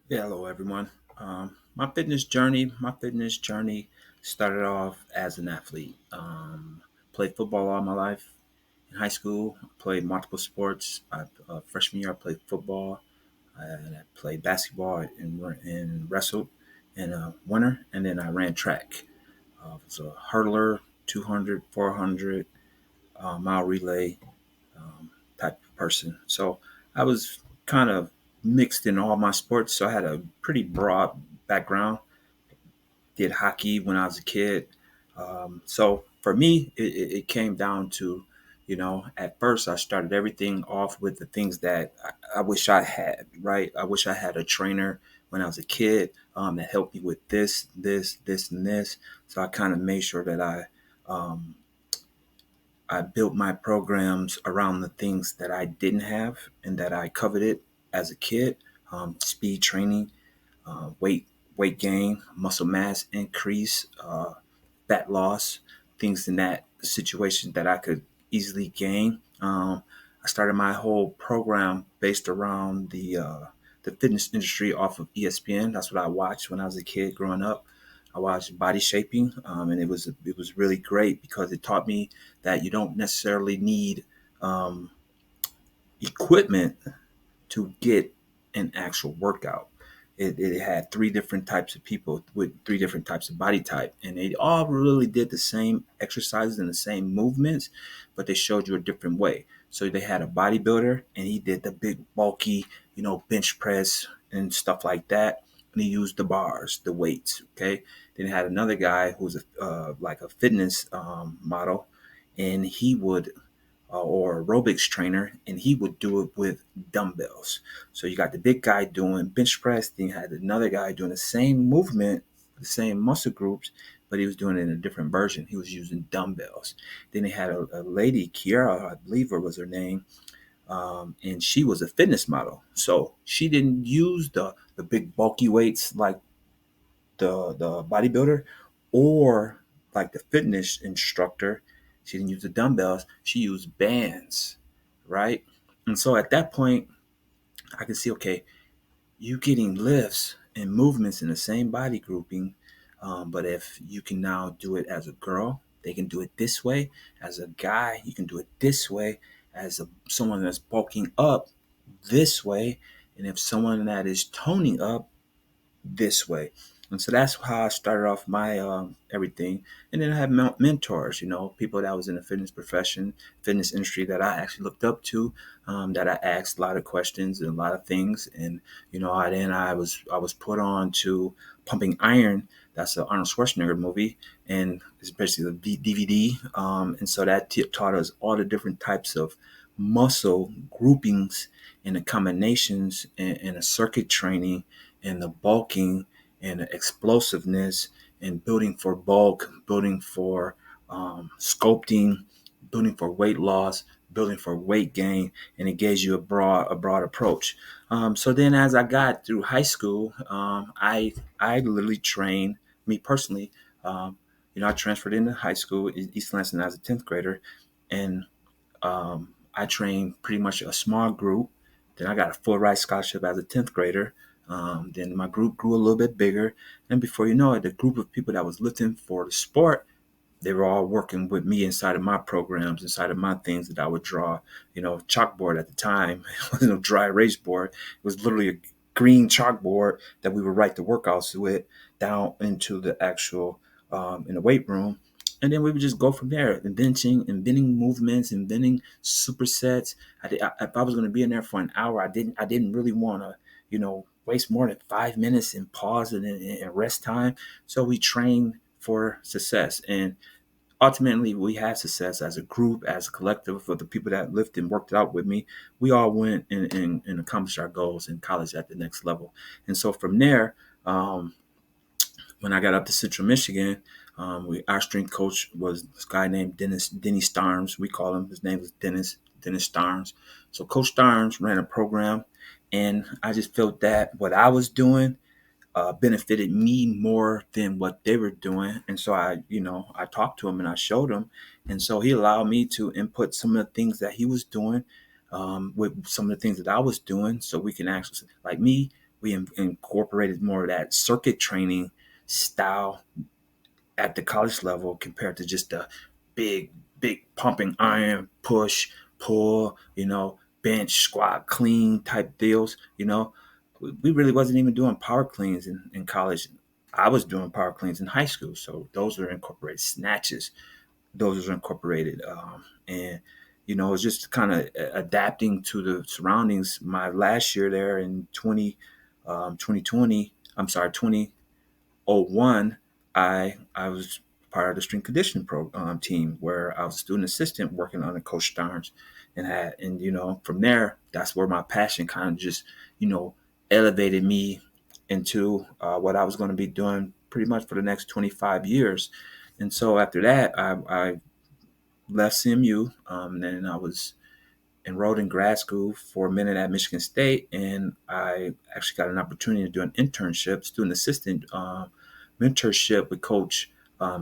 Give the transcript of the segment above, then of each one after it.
Yeah, hello everyone. My fitness journey started off as an athlete. Played football all my life. In high school, I played multiple sports. Freshman year, I played football. And I played basketball and wrestled in winter. And then I ran track. I was a hurdler, 200, 400 mile relay type of person. So I was kind of mixed in all my sports. So I had a pretty broad background. Did hockey when I was a kid. So for me, it came down to, at first I started everything off with the things that I wish I had, right? I wish I had a trainer when I was a kid that helped me with this, and this. So I kind of made sure that um, I built my programs around the things that I didn't have and that I coveted as a kid. Speed training, weight gain, muscle mass increase, fat loss, things in that situation that I could easily gain. I started my whole program based around the fitness industry off of ESPN. That's what I watched when I was a kid growing up. I watched Body Shaping, and it was really great because it taught me that you don't necessarily need um, equipment to get an actual workout. It had three different types of people with three different types of body type, and they all really did the same exercises and the same movements, but they showed you a different way. So they had a bodybuilder, and he did the big bulky, bench press and stuff like that, and he used the bars, the weights. Okay, then they had another guy who was like a fitness model, and he would or aerobics trainer, and he would do it with dumbbells. So you got the big guy doing bench press, then you had another guy doing the same movement, the same muscle groups, but he was doing it in a different version. He was using dumbbells. Then they had a lady, Kiara, I believe her was her name, and she was a fitness model. So she didn't use the big bulky weights like the bodybuilder or like the fitness instructor. She didn't use the dumbbells. She used bands, right? And so at that point, I could see, okay, you getting lifts and movements in the same body grouping, but if you can now do it as a girl, they can do it this way. As a guy, you can do it this way. Someone that's bulking up, this way, and if someone that is toning up, this way. And so that's how I started off my everything. And then I had mentors, people that was in the fitness profession, fitness industry that I actually looked up to, that I asked a lot of questions and a lot of things. And I was put on to Pumping Iron. That's an Arnold Schwarzenegger movie, and it's basically the DVD. And so that taught us all the different types of muscle groupings and the combinations and the circuit training and the bulking and the explosiveness and building for bulk, building for sculpting, building for weight loss, building for weight gain, and it gives you a broad approach. So then, as I got through high school, I literally trained me personally. Um, I transferred into high school in East Lansing as a 10th grader, and I trained pretty much a small group. Then I got a full ride scholarship as a 10th grader. Then my group grew a little bit bigger. And before you know it, the group of people that was looking for the sport, they were all working with me inside of my programs, inside of my things that I would draw. Chalkboard at the time, it wasn't a dry erase board. It was literally a green chalkboard that we would write the workouts with down into the actual in the weight room. And then we would just go from there, inventing movements, inventing supersets. If I was going to be in there for an hour, I didn't really want to, waste more than 5 minutes and pause and rest time. So we trained for success. And ultimately we had success as a group, as a collective for the people that lived and worked out with me. We all went and accomplished our goals in college at the next level. And so from there, when I got up to Central Michigan, our strength coach was this guy named Denny Starnes. We call him. His name was Dennis Starnes. So Coach Starnes ran a program, and I just felt that what I was doing benefited me more than what they were doing. And so I talked to him and I showed him. And so he allowed me to input some of the things that he was doing with some of the things that I was doing. So we can actually, like me, we incorporated more of that circuit training style at the college level compared to just the big, big pumping iron, push, pull, bench, squat, clean type deals. We really wasn't even doing power cleans in college. I was doing power cleans in high school. So those are incorporated snatches. Those are incorporated. And, it's just kind of adapting to the surroundings. My last year there in 2020, I'm sorry, 2001, I was part of the strength conditioning team where I was a student assistant working on the coach Starnes, and from there that's where my passion kind of just elevated me into what I was going to be doing pretty much for the next 25 years. And so after that, I left CMU, and then I was enrolled in grad school for a minute at Michigan State, and I actually got an opportunity to do an internship, student assistant mentorship with Coach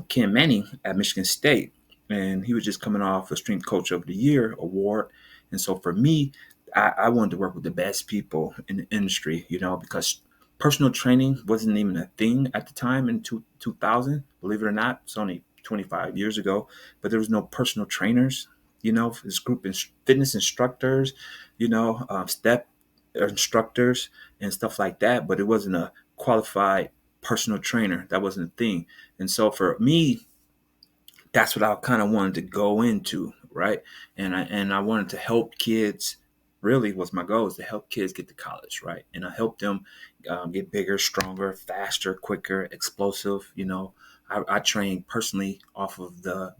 Ken Manning at Michigan State. And he was just coming off a Strength Coach of the Year award. And so for me, I wanted to work with the best people in the industry, because personal training wasn't even a thing at the time in 2000. Believe it or not, it's only 25 years ago, but there was no personal trainers, this group fitness instructors, step instructors and stuff like that. But it wasn't a qualified personal trainer. That wasn't a thing. And so for me, that's what I kind of wanted to go into, right? And I wanted to help kids. Really, was my goal is to help kids get to college, right? And I help them get bigger, stronger, faster, quicker, explosive. I trained personally off of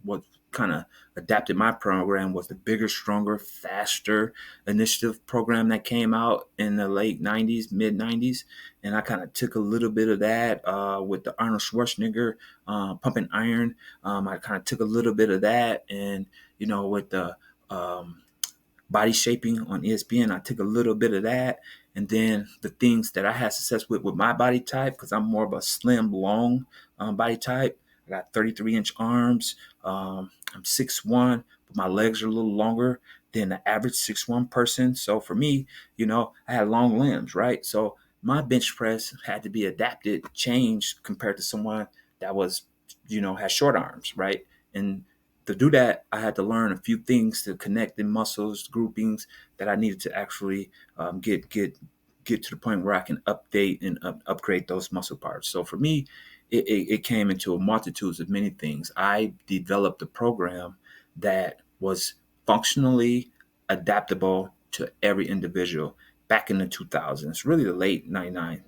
what kind of adapted my program was the bigger, stronger, faster initiative program that came out in the late 90s, mid 90s. And I kind of took a little bit of that with the Arnold Schwarzenegger pumping iron. I kind of took a little bit of that, and with the body shaping on ESPN, I took a little bit of that, and then the things that I had success with my body type, because I'm more of a slim, long body type. I got 33-inch arms. I'm 6'1", but my legs are a little longer than the average 6'1" person. So for me, I had long limbs, right? So my bench press had to be adapted, changed compared to someone that was, had short arms, right? And to do that, I had to learn a few things to connect the muscles, groupings that I needed to actually get to the point where I can update and upgrade those muscle parts. So for me, it came into a multitude of many things. I developed a program that was functionally adaptable to every individual back in the 2000s, really the late 99.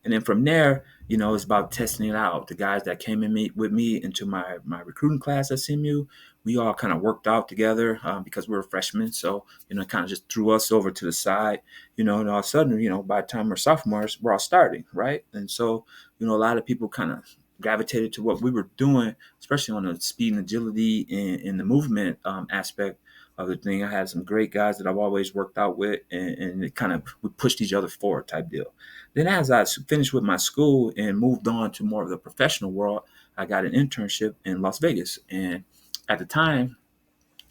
And then from there, it's about testing it out. The guys that came with me into my recruiting class at CMU, we all kind of worked out together because we were freshmen. So, kind of just threw us over to the side, and all of a sudden, by the time we're sophomores, we're all starting, right? And so, a lot of people kind of gravitated to what we were doing, especially on the speed and agility and the movement aspect of the thing. I had some great guys that I've always worked out with, and it kind of, we pushed each other forward type deal. Then as I finished with my school and moved on to more of the professional world, I got an internship in Las Vegas. And at the time,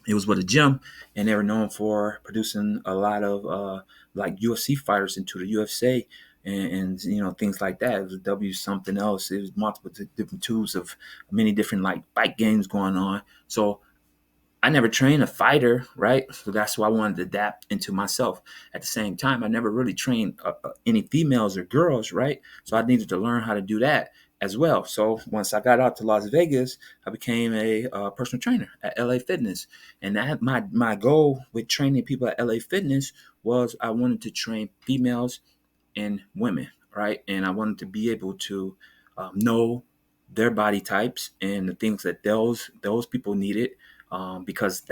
it was with a gym, and they were known for producing a lot of like UFC fighters into the UFC and things like that. It was W something else. It was multiple different tools of many different like bike games going on. So I never trained a fighter, right? So that's why I wanted to adapt into myself. At the same time, I never really trained any females or girls, right? So I needed to learn how to do that as well. So once I got out to Las Vegas, I became a personal trainer at LA Fitness. And that my goal with training people at LA Fitness was I wanted to train females and women, right? And I wanted to be able to know their body types and the things that those people needed, because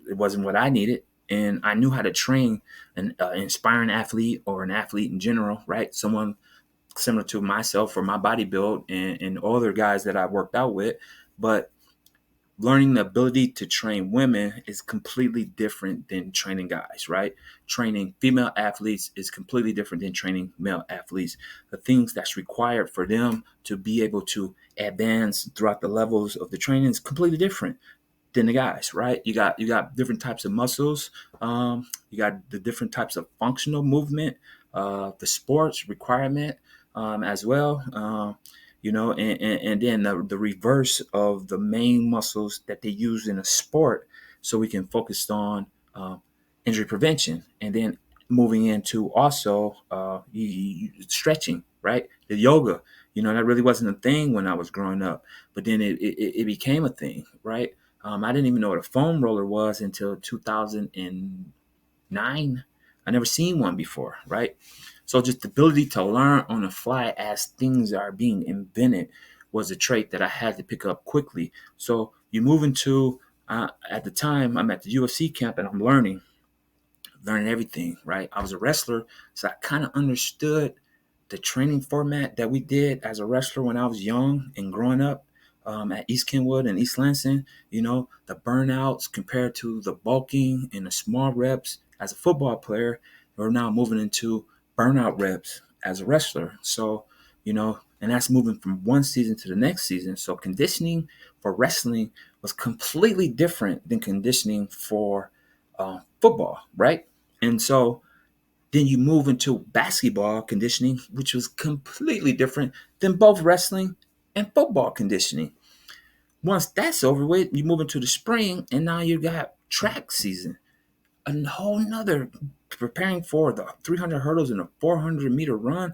it wasn't what I needed. And I knew how to train an inspiring athlete or an athlete in general, right? Someone similar to myself or my body build and other guys that I worked out with. But learning the ability to train women is completely different than training guys, right? Training female athletes is completely different than training male athletes. The things that's required for them to be able to advance throughout the levels of the training is completely different than the guys, right? You got different types of muscles. You got the different types of functional movement the sports requirement as well. And then the reverse of the main muscles that they use in a sport, so we can focus on uh, injury prevention, and then moving into also stretching, right? The yoga, that really wasn't a thing when I was growing up, but then it became a thing, right? I didn't even know what a foam roller was until 2009. I never seen one before, right? So just the ability to learn on the fly as things are being invented was a trait that I had to pick up quickly. So you move into at the time I'm at the UFC camp and I'm learning everything, right? I was a wrestler, so I kind of understood the training format that we did as a wrestler when I was young and growing up at East Kenwood and East Lansing. The burnouts compared to the bulking and the small reps as a football player. We're now moving into burnout reps as a wrestler. So, and that's moving from one season to the next season. So conditioning for wrestling was completely different than conditioning for football, right? And so then you move into basketball conditioning, which was completely different than both wrestling and football conditioning. Once that's over with, you move into the spring, and now you got track season, a whole nother preparing for the 300 hurdles and a 400-meter run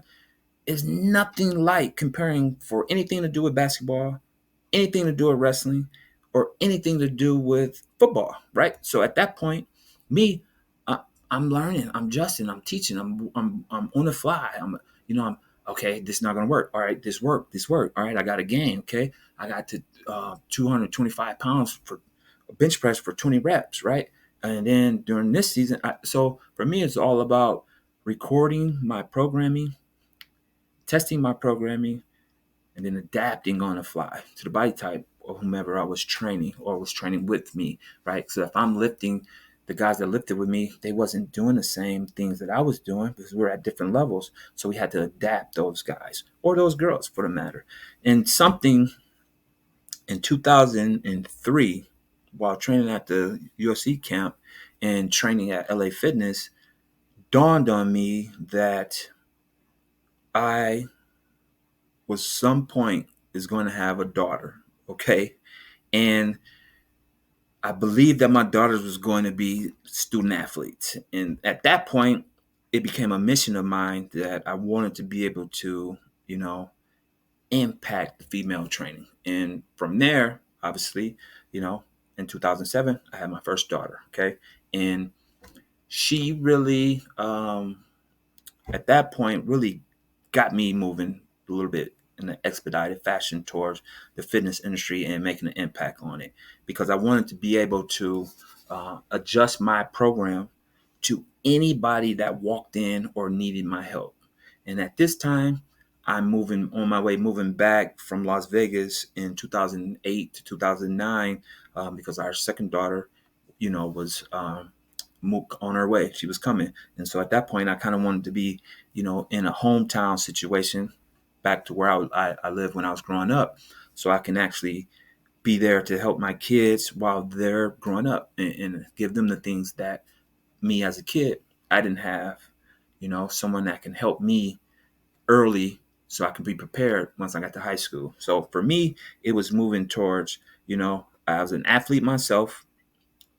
is nothing like comparing for anything to do with basketball, anything to do with wrestling, or anything to do with football, right? So at that point, me, I, I'm learning, I'm adjusting, I'm teaching, I'm on the fly. I'm okay. This is not gonna work. All right, this worked. All right, I got a gain. Okay, I got to 225 pounds for bench press for 20 reps, right? And then during this season, so for me, it's all about recording my programming, testing my programming, and then adapting on the fly to the body type or whomever I was training or was training with me, right? So if I'm lifting, the guys that lifted with me, they wasn't doing the same things that I was doing because we were at different levels. So we had to adapt those guys or those girls for the matter. And something in 2003, while training at the UFC camp and training at LA Fitness, dawned on me that I was some point is going to have a daughter, okay? And I believed that my daughters was going to be student athletes. And at that point, it became a mission of mine that I wanted to be able to, you know, impact the female training. And from there, obviously, in 2007, I had my first daughter, okay? And she really, at that point, really got me moving a little bit in an expedited fashion towards the fitness industry and making an impact on it because I wanted to be able to adjust my program to anybody that walked in or needed my help. And at this time, I'm moving on my way, moving back from Las Vegas in 2008 to 2009 because our second daughter, was on her way. She was coming. And so at that point, I kind of wanted to be, in a hometown situation back to where I lived when I was growing up. So I can actually be there to help my kids while they're growing up and give them the things that me as a kid, I didn't have, someone that can help me early so I could be prepared once I got to high school. So for me, it was moving towards, I was an athlete myself,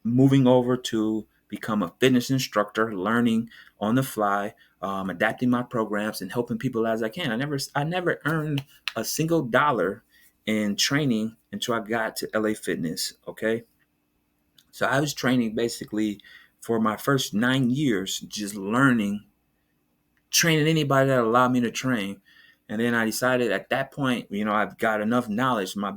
moving over to become a fitness instructor, learning on the fly, adapting my programs and helping people as I can. I never earned a single dollar in training until I got to LA Fitness. Okay. So I was training basically for my first 9 years, just learning, training anybody that allowed me to train. And then I decided at that point, I've got enough knowledge. My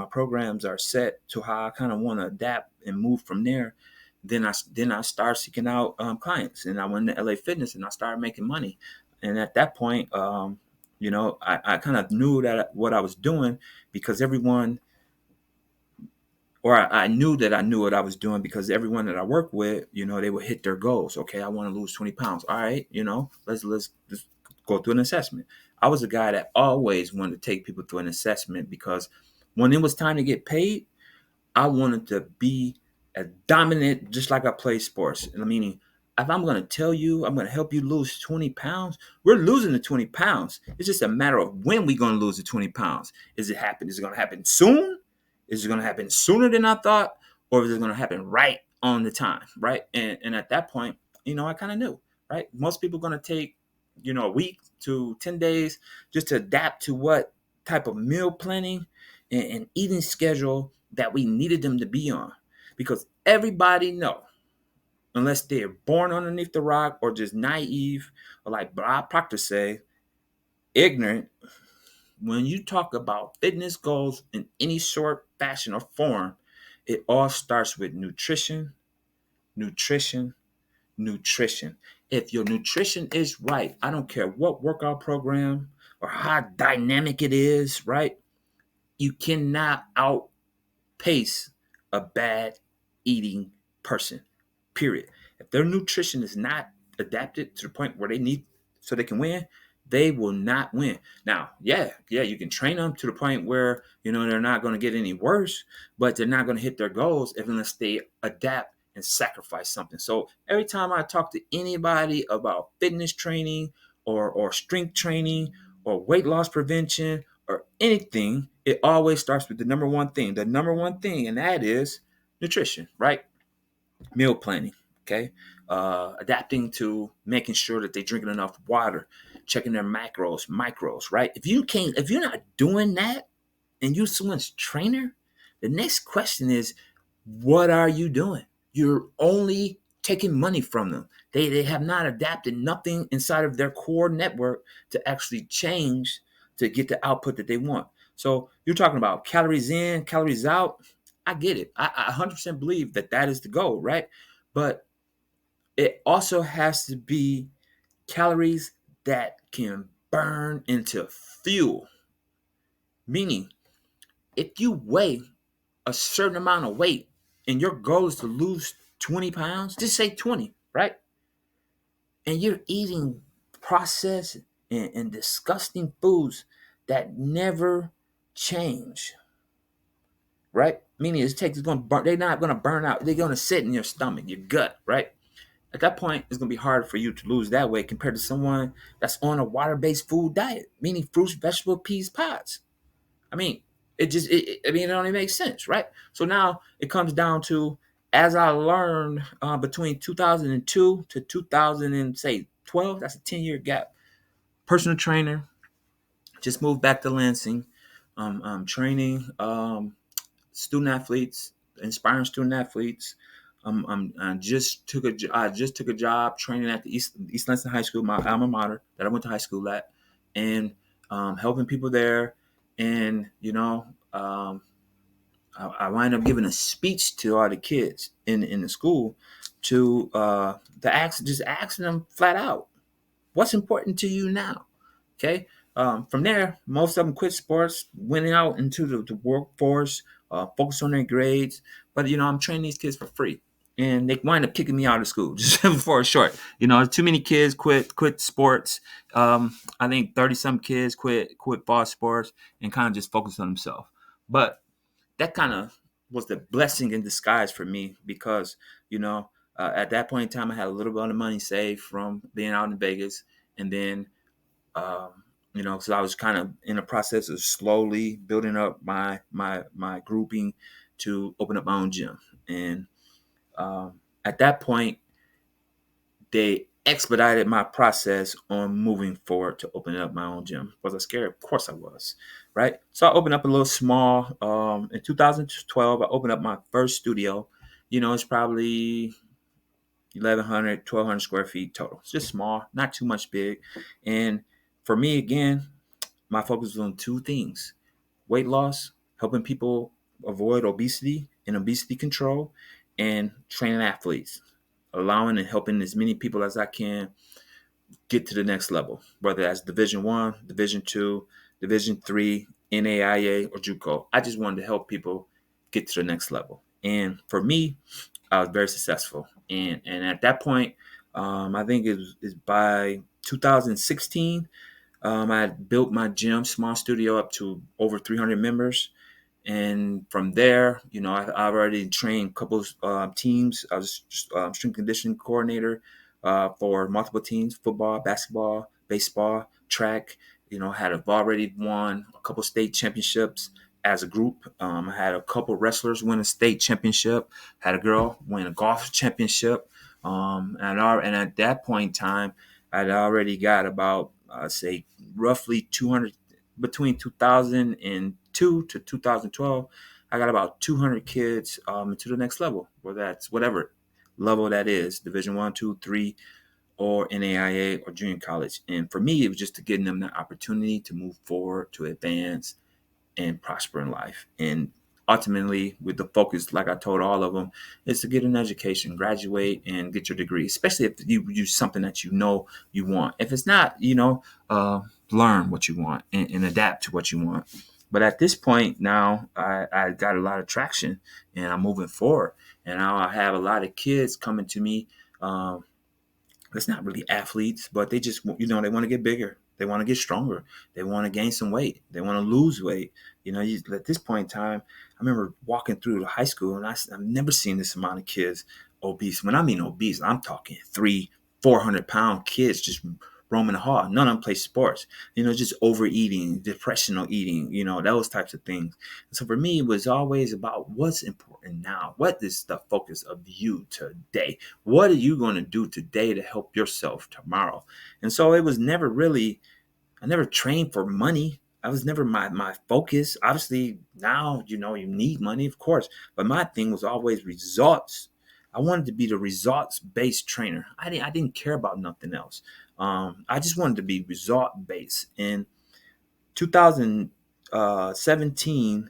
programs are set to how I kind of want to adapt and move from there. Then I started seeking out clients, and I went to LA Fitness, and I started making money. And at that point, I kind of knew that what I was doing because everyone, or I knew that I knew what I was doing because everyone that I work with, they would hit their goals. Okay, I want to lose 20 pounds. All right, let's go through an assessment. I was a guy that always wanted to take people through an assessment because when it was time to get paid, I wanted to be as dominant, just like I play sports. Meaning, if I'm going to tell you I'm going to help you lose 20 pounds, we're losing the 20 pounds. It's just a matter of when we're going to lose the 20 pounds. Is it going to happen soon? Is it going to happen sooner than I thought? Or is it going to happen right on the time? Right. And at that point, I kind of knew, right? Most people are going to take, a week to 10 days just to adapt to what type of meal planning and eating schedule that we needed them to be on. Because everybody know, unless they're born underneath the rock or just naive, or like Bob Proctor say, ignorant, when you talk about fitness goals in any sort, fashion, or form, it all starts with nutrition, nutrition, nutrition. If your nutrition is right, I don't care what workout program or how dynamic it is, right? You cannot outpace a bad eating person, period. If their nutrition is not adapted to the point where they need so they can win, they will not win. Now, yeah, you can train them to the point where they're not going to get any worse, but they're not going to hit their goals unless they adapt and sacrifice something. So every time I talk to anybody about fitness training or strength training or weight loss prevention or anything, it always starts with the number one thing. The number one thing, and that is nutrition, right? Meal planning, okay? Adapting to making sure that they're drinking enough water, checking their macros, micros, right? If you're not doing that and you're someone's trainer, the next question is, what are you doing? You're only taking money from them. They have not adapted nothing inside of their core network to actually change to get the output that they want. So you're talking about calories in, calories out. I get it. I 100% believe that that is the goal, right? But it also has to be calories that can burn into fuel. Meaning, if you weigh a certain amount of weight and your goal is to lose 20 pounds, just say 20, right? And you're eating processed and disgusting foods that never change, right? Meaning it's going to burn, they're not going to burn out. They're going to sit in your stomach, your gut, right? At that point, it's going to be hard for you to lose that weight compared to someone that's on a water-based food diet, meaning fruits, vegetables, peas, pods. I mean, it only makes sense, right? So now it comes down to, as I learned between 2002 to 2012, that's a 10-year gap. Personal trainer, just moved back to Lansing, training student athletes, inspiring student athletes. I just took a job training at the East Lansing High School, my alma mater that I went to high school at, and helping people there. And I wind up giving a speech to all the kids in the school just asking them flat out, what's important to you now? Okay. From there, most of them quit sports, went out into the workforce, focused on their grades. But I'm training these kids for free, and they wind up kicking me out of school just for a short. Too many kids quit sports. I think 30 some kids quit fall sports and kind of just focused on themselves. But that kind of was the blessing in disguise for me because at that point in time I had a little bit of money saved from being out in Vegas, and then so I was kind of in the process of slowly building up my grouping to open up my own gym. And at that point, they expedited my process on moving forward to opening up my own gym. Was I scared? Of course I was, right? So I opened up a little small. In 2012, I opened up my first studio. It's probably 1,100, 1,200 square feet total. It's just small, not too much big. And for me, again, my focus was on two things: weight loss, helping people avoid obesity and obesity control, and training athletes, allowing and helping as many people as I can get to the next level, whether that's Division One, Division Two, Division Three, NAIA, or JUCO. I just wanted to help people get to the next level. And for me, I was very successful. And at that point, I think it was by 2016, I had built my gym, small studio, up to over 300 members. And from there, I already trained a couple teams. I was strength conditioning coordinator for multiple teams: football, basketball, baseball, track. Have already won a couple state championships as a group. I had a couple wrestlers win a state championship. Had a girl win a golf championship. And at that point in time, I'd already got about, say, roughly 200, between 2002 to 2012. I got about 200 kids to the next level, whether that's whatever level that is, Division One, Two, Three, or NAIA or junior college. And for me, it was just to give them the opportunity to move forward, to advance, and prosper in life. And ultimately, with the focus, like I told all of them, is to get an education, graduate, and get your degree, especially if you use something that you know you want. If it's not, learn what you want and adapt to what you want. But at this point now, I got a lot of traction and I'm moving forward. And now I have a lot of kids coming to me. It's not really athletes, but they just, they want to get bigger. They want to get stronger. They want to gain some weight. They want to lose weight. At this point in time, I remember walking through the high school and I've never seen this amount of kids obese. When I mean obese, I'm talking 400 pound kids just roaming the hall. None of them play sports, just overeating, depressional eating, those types of things. So for me, it was always about what's important now. What is the focus of you today? What are you going to do today to help yourself tomorrow? And so it was never really, I never trained for money. I was never my focus. Obviously, now, you need money, of course. But my thing was always results. I wanted to be the results based trainer. I didn't care about nothing else. I just wanted to be result based. In 2017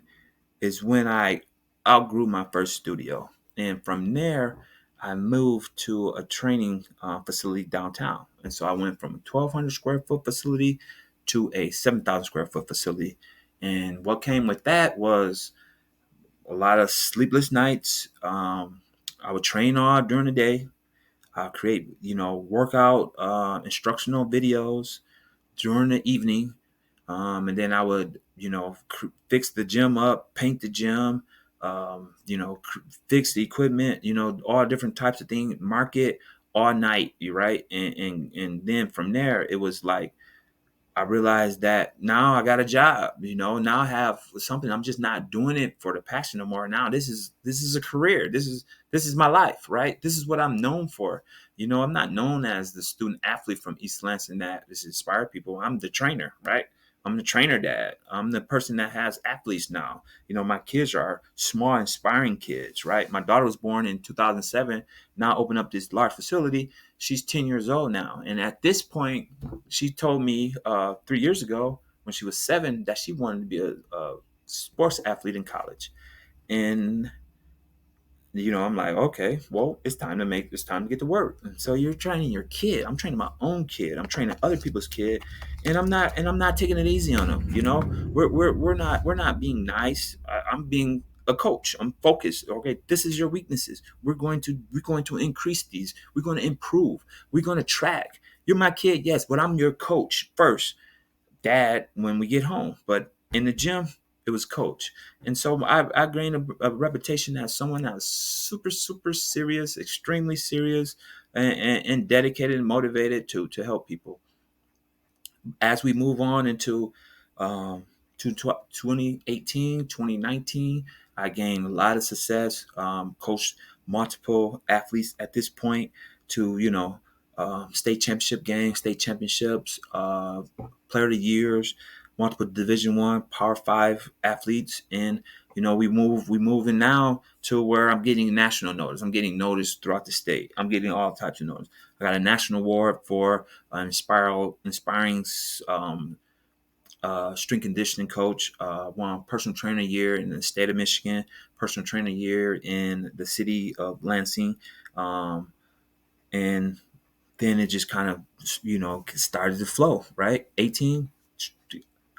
is when I outgrew my first studio. And from there, I moved to a training facility downtown. And so I went from a 1,200 square foot facility to a 7,000 square foot facility. And what came with that was a lot of sleepless nights. I would train all during the day. I create, workout instructional videos during the evening. And then I would, fix the gym up, paint the gym, fix the equipment, all different types of things, market all night, you right? And then from there, it was like, I realized that now I got a job, now I have something. I'm just not doing it for the passion no more. Now this is a career. This is my life, right? This is what I'm known for. I'm not known as the student athlete from East Lansing that just inspire people. I'm the trainer, right? I'm the trainer dad. I'm the person that has athletes now. My kids are small, inspiring kids, right? My daughter was born in 2007. Now open up this large facility. She's 10 years old now. And at this point, she told me 3 years ago when she was 7 that she wanted to be a sports athlete in college. And I'm like, okay, well, it's time to get to work. And so you're training your kid. I'm training my own kid. I'm training other people's kid, and I'm not taking it easy on them. We're not being nice. I'm being a coach. I'm focused. Okay, this is your weaknesses. We're going to increase these. We're going to improve. We're going to track. You're my kid, yes, but I'm your coach first, dad when we get home. But in the gym, it was coach. And so I gained a reputation as someone that was super, super serious, extremely serious, and dedicated and motivated to help people. As we move on into to 2018, 2019, I gained a lot of success, coached multiple athletes at this point to, state championship games, state championships, player of the years, multiple Division One, Power Five athletes, and we moving now to where I'm getting national notice. I'm getting notice throughout the state. I'm getting all types of notice. I got a national award for inspiring strength conditioning coach. Won personal trainer year in the state of Michigan, personal trainer year in the city of Lansing, and then it just kind of started to flow. Right, 18,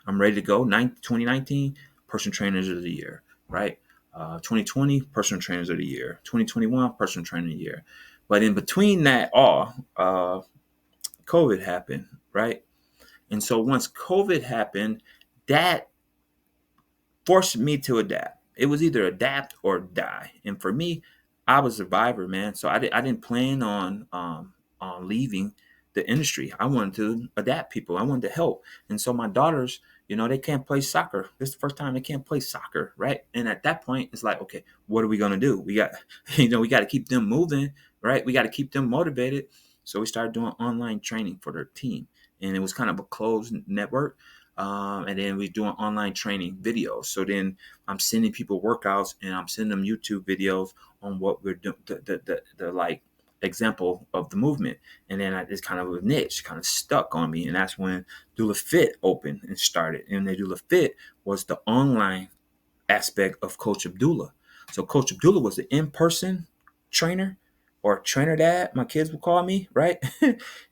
I'm ready to go. 2019, personal trainers of the year. Right, 2020, personal trainers of the year. 2021, personal trainer of the year. But in between that all, COVID happened. Right. And so once COVID happened, that forced me to adapt. It was either adapt or die. And for me, I was a survivor, man. So I didn't plan on leaving the industry. I wanted to adapt people. I wanted to help. And so my daughters, they can't play soccer. This is the first time they can't play soccer, right? And at that point, it's like, okay, what are we gonna do? We got, we got to keep them moving, right? We got to keep them motivated. So we started doing online training for their team, and it was kind of a closed network. And then we doing online training videos. So then I'm sending people workouts, and I'm sending them YouTube videos on what we're doing, the like example of the movement. And then it's kind of a niche, kind of stuck on me. And that's when Doula Fit opened and started. And the Doula Fit was the online aspect of Coach Abdullah. So Coach Abdullah was the in-person trainer, or trainer dad, my kids would call me, right?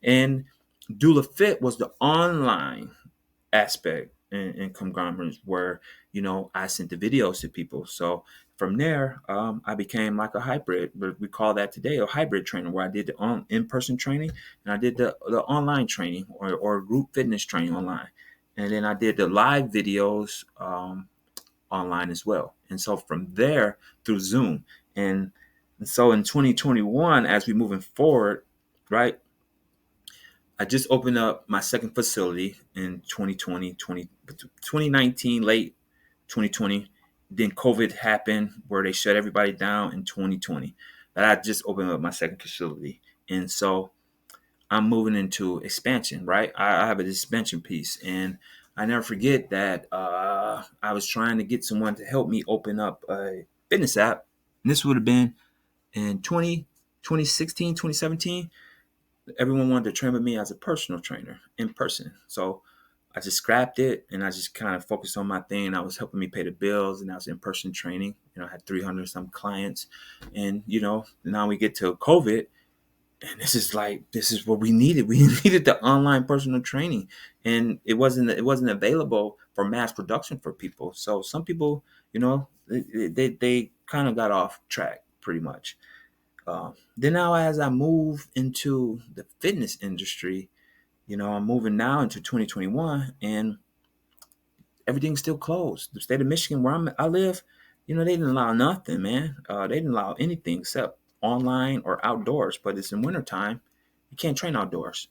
And Doula Fit was the online aspect and conglomerates where I sent the videos to people. So from there, I became like a hybrid, but we call that today a hybrid trainer, where I did the in-person training, and I did the online training, or group fitness training online, and then I did the live videos online as well. And so from there, through Zoom, and so in 2021, as we moving forward, right, I just opened up my second facility in 2019, late 2020. Then COVID happened, where they shut everybody down in 2020. But I just opened up my second facility. And so I'm moving into expansion, right? I have an expansion piece. And I never forget that I was trying to get someone to help me open up a fitness app. And this would have been in 2016, 2017. Everyone wanted to train with me as a personal trainer in person. So I just scrapped it, and I just kind of focused on my thing. I was helping me pay the bills, and I was in person training. I had 300 some clients. And, now we get to COVID, and this is what we needed. We needed the online personal training, and it wasn't available for mass production for people. So some people, they kind of got off track pretty much. Then now, as I move into the fitness industry, I'm moving now into 2021, and everything's still closed. The state of Michigan, where I live, they didn't allow nothing, man. They didn't allow anything except online or outdoors. But it's in wintertime. You can't train outdoors.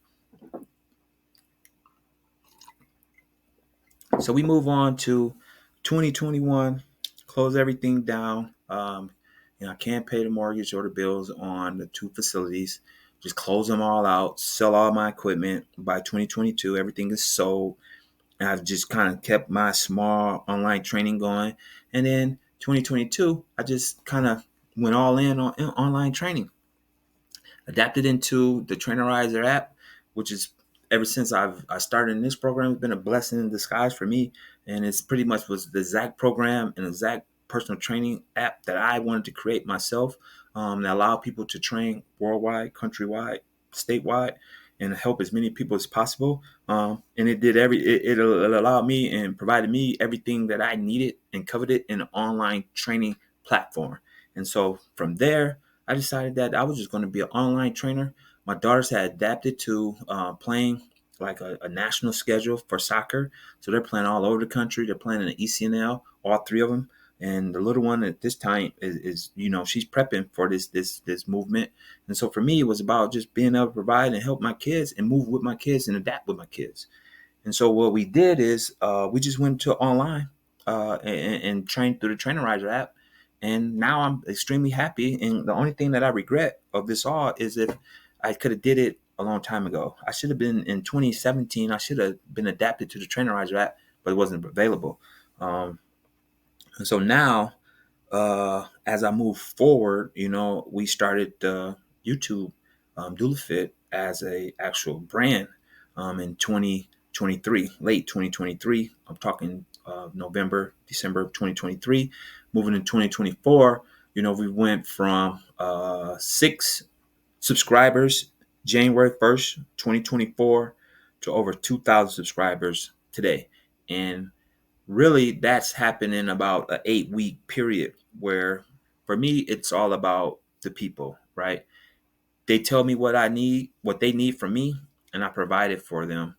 So we move on to 2021, close everything down. I can't pay the mortgage or the bills on the two facilities. Just close them all out, sell all my equipment. By 2022, everything is sold. And I've just kind of kept my small online training going. And then 2022, I just kind of went all in on online training. Adapted into the Trainerizer app, which is, ever since I started in this program, it's been a blessing in disguise for me. And it's pretty much was the exact program and exact personal training app that I wanted to create myself, that allow people to train worldwide, countrywide, statewide, and help as many people as possible. And it did it allowed me and provided me everything that I needed and coveted in an online training platform. And so from there, I decided that I was just going to be an online trainer. My daughters had adapted to playing like a national schedule for soccer. So they're playing all over the country. They're playing in the ECNL, all three of them. And the little one at this time is she's prepping for this movement. And so for me, it was about just being able to provide and help my kids and move with my kids and adapt with my kids. And so what we did is we just went to online and trained through the Trainerizer app. And now I'm extremely happy. And the only thing that I regret of this all is if I could have did it a long time ago. I should have been in 2017. I should have been adapted to the Trainerizer app, but it wasn't available. And so now, as I move forward, we started YouTube Doula Fit as a actual brand in 2023, late 2023. I'm talking November, December of 2023. Moving in 2024, we went from 6 subscribers January 1st, 2024, to over 2,000 subscribers today. And really, that's happened in about an 8-week period, where for me, it's all about the people, right? They tell me what they need from me, and I provide it for them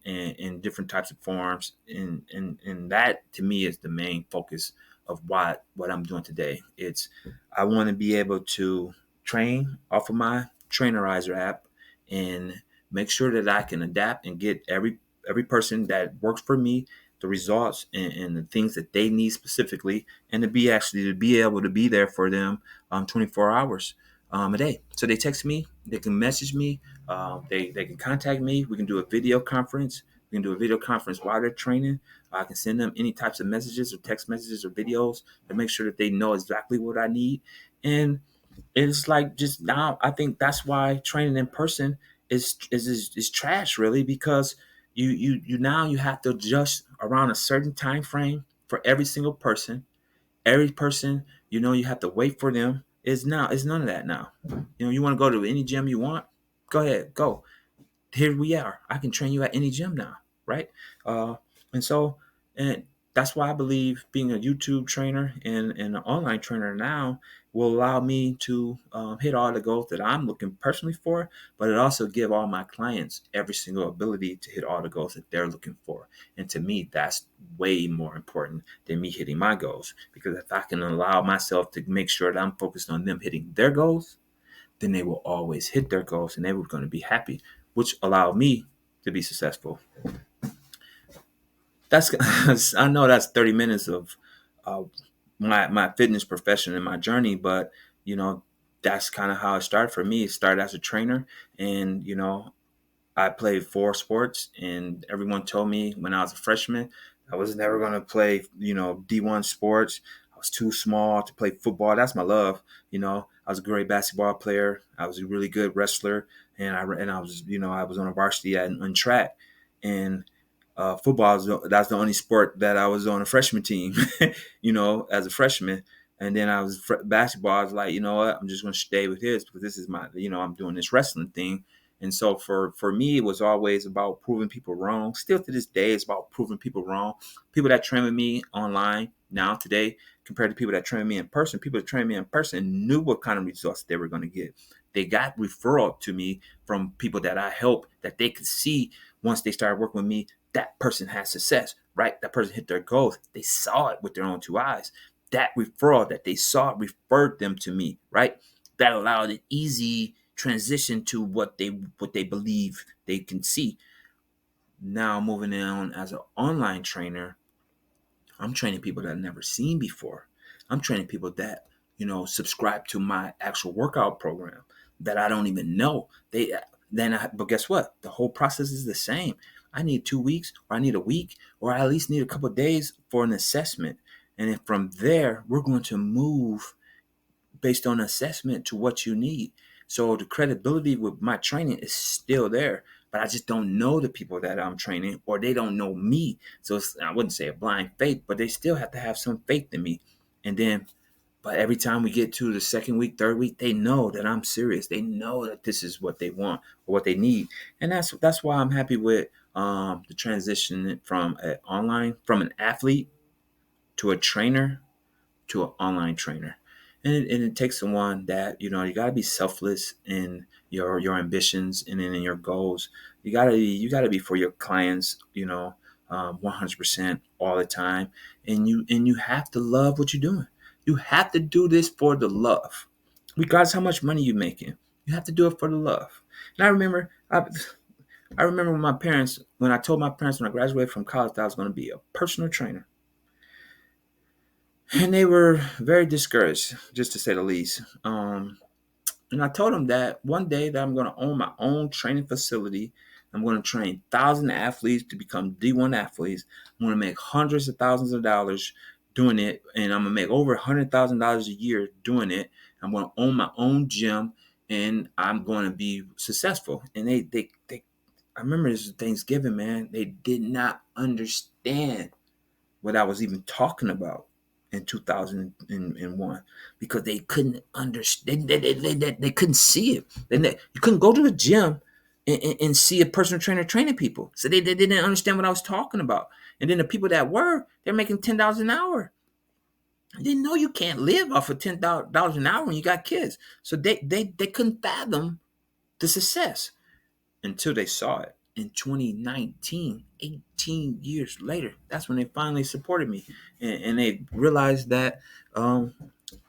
in different types of forms. And that, to me, is the main focus of what I'm doing today. I want to be able to train off of my Trainerizer app and make sure that I can adapt and get every person that works for me the results and the things that they need specifically, and to be able to be there for them 24 hours a day. So they text me, they can message me, they can contact me. We can do a video conference. We can do a video conference while they're training. I can send them any types of messages or text messages or videos to make sure that they know exactly what I need. And it's like just now, I think that's why training in person is trash, really, because you now you have to adjust around a certain time frame for every single person. Every person, you have to wait for them. It's none of that now. You want to go to any gym you want, go ahead, go. Here we are. I can train you at any gym now, right? Uh, and so, and that's why I believe being a YouTube trainer and an online trainer now will allow me to hit all the goals that I'm looking personally for, but it also give all my clients every single ability to hit all the goals that they're looking for. And to me, that's way more important than me hitting my goals, because if I can allow myself to make sure that I'm focused on them hitting their goals, then they will always hit their goals and they were going to be happy, which allowed me to be successful. That's I know that's 30 minutes of uh, my fitness profession and my journey, but you know that's kind of how it started for me. It started as a trainer, and I played four sports, and everyone told me when I was a freshman I was never going to play, D1 sports. I was too small to play football. That's my love. I was a great basketball player. I was a really good wrestler, and I was, I was on a varsity on track, and football that's the only sport that I was on a freshman team, as a freshman. And then basketball. I was like, you know what? I'm just going to stay with this because this is my, I'm doing this wrestling thing. And so for me, it was always about proving people wrong. Still to this day, it's about proving people wrong. People that train with me online now today compared to people that train with me in person, people that train me in person knew what kind of results they were going to get. They got referral to me from people that I helped that they could see once they started working with me, that person had success, right? That person hit their goals. They saw it with their own two eyes. That referral that they saw referred them to me, right? That allowed an easy transition to what they believe they can see. Now moving on as an online trainer, I'm training people that I've never seen before. I'm training people that, subscribe to my actual workout program that I don't even know. But guess what? The whole process is the same. I need 2 weeks, or I need a week, or I at least need a couple of days for an assessment. And then from there, we're going to move based on assessment to what you need. So the credibility with my training is still there, but I just don't know the people that I'm training, or they don't know me. So I wouldn't say a blind faith, but they still have to have some faith in me. And then, but every time we get to the second week, third week, they know that I'm serious. They know that this is what they want or what they need. And that's why I'm happy with the transition from an athlete to a trainer to an online trainer. And it takes someone that, you got to be selfless in your ambitions and in your goals. You got to be for your clients, 100% all the time. And you have to love what you're doing. You have to do this for the love, regardless how much money you're making. You have to do it for the love. And I remember when I told my parents when I graduated from college that I was going to be a personal trainer. And they were very discouraged, just to say the least. And I told them that one day that I'm going to own my own training facility. I'm going to train thousands of athletes to become D1 athletes. I'm going to make hundreds of thousands of dollars doing it, and I'm going to make over $100,000 a year doing it. I'm going to own my own gym, and I'm going to be successful. And I remember this was Thanksgiving, man. They did not understand what I was even talking about in 2001 because they couldn't understand. They couldn't see it. You couldn't go to the gym and see a personal trainer training people. So they didn't understand what I was talking about. And then the people that they're making $10 an hour. I didn't know you can't live off of $10 an hour when you got kids. So they couldn't fathom the success until they saw it in 2019, 18 years later. That's when they finally supported me, and they realized that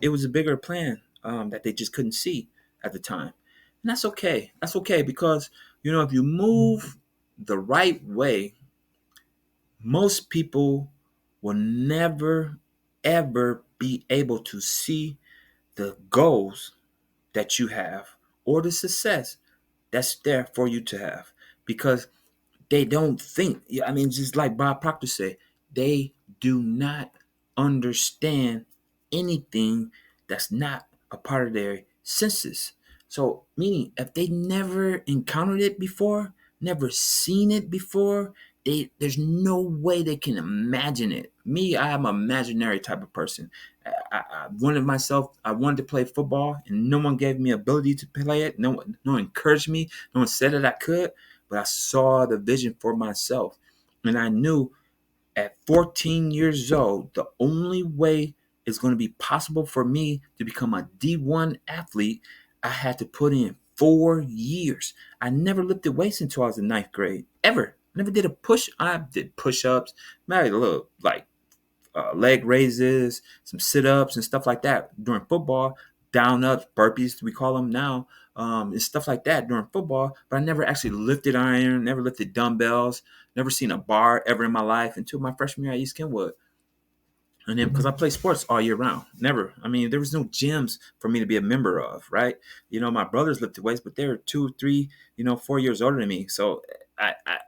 it was a bigger plan that they just couldn't see at the time. And that's okay. That's okay because, if you move the right way, most people will never, ever be able to see the goals that you have or the success that's there for you to have because they don't think. Yeah, I mean, just like Bob Proctor said, they do not understand anything that's not a part of their senses. So, meaning if they never encountered it before, never seen it before, there's no way they can imagine it. Me, I am an imaginary type of person. I wanted myself. I wanted to play football, and no one gave me ability to play it. No one encouraged me. No one said that I could, but I saw the vision for myself. And I knew at 14 years old, the only way it's going to be possible for me to become a D1 athlete, I had to put in 4 years. I never lifted weights until I was in ninth grade, ever. I never did a push. I did push-ups, maybe a little like leg raises, some sit-ups and stuff like that during football, down ups, burpees we call them now, and stuff like that during football. But I never actually lifted iron, never lifted dumbbells, never seen a bar ever in my life until my freshman year at East Kenwood. And then because I play sports all year round, never. I mean, there was no gyms for me to be a member of, right? My brothers lifted weights, but they were 2, 3, 4 years older than me. So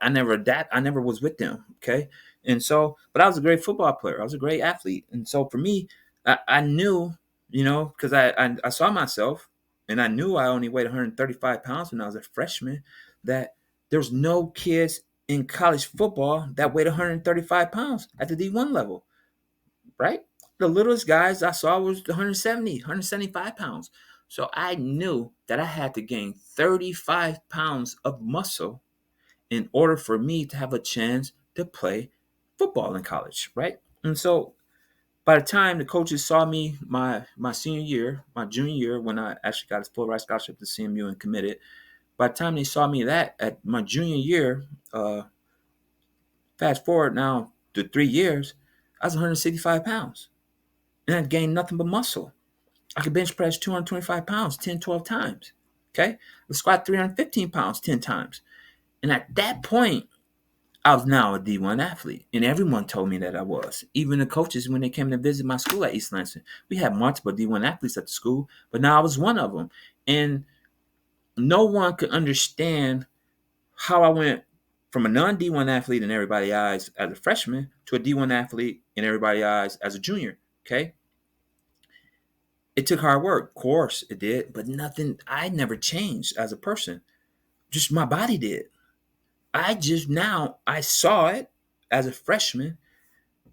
I never adapt. I never was with them. Okay, and so, but I was a great football player. I was a great athlete, and so for me, I knew, because I saw myself, and I knew I only weighed 135 pounds when I was a freshman. That there's no kids in college football that weighed 135 pounds at the D1 level, right? The littlest guys I saw was 170, 175 pounds. So I knew that I had to gain 35 pounds of muscle in order for me to have a chance to play football in college, right? And so by the time the coaches saw me my senior year, my junior year, when I actually got a full ride scholarship to CMU and committed, by the time they saw me that at my junior year, fast forward now to 3 years, I was 165 pounds and I gained nothing but muscle. I could bench press 225 pounds 10, 12 times. Okay. I squat 315 pounds 10 times. And at that point, I was now a D1 athlete. And everyone told me that I was. Even the coaches, when they came to visit my school at East Lansing, we had multiple D1 athletes at the school, but now I was one of them. And no one could understand how I went from a non D1 athlete in everybody's eyes as a freshman to a D1 athlete in everybody's eyes as a junior. Okay. It took hard work, of course it did, but nothing. I never changed as a person. Just my body did. I saw it as a freshman,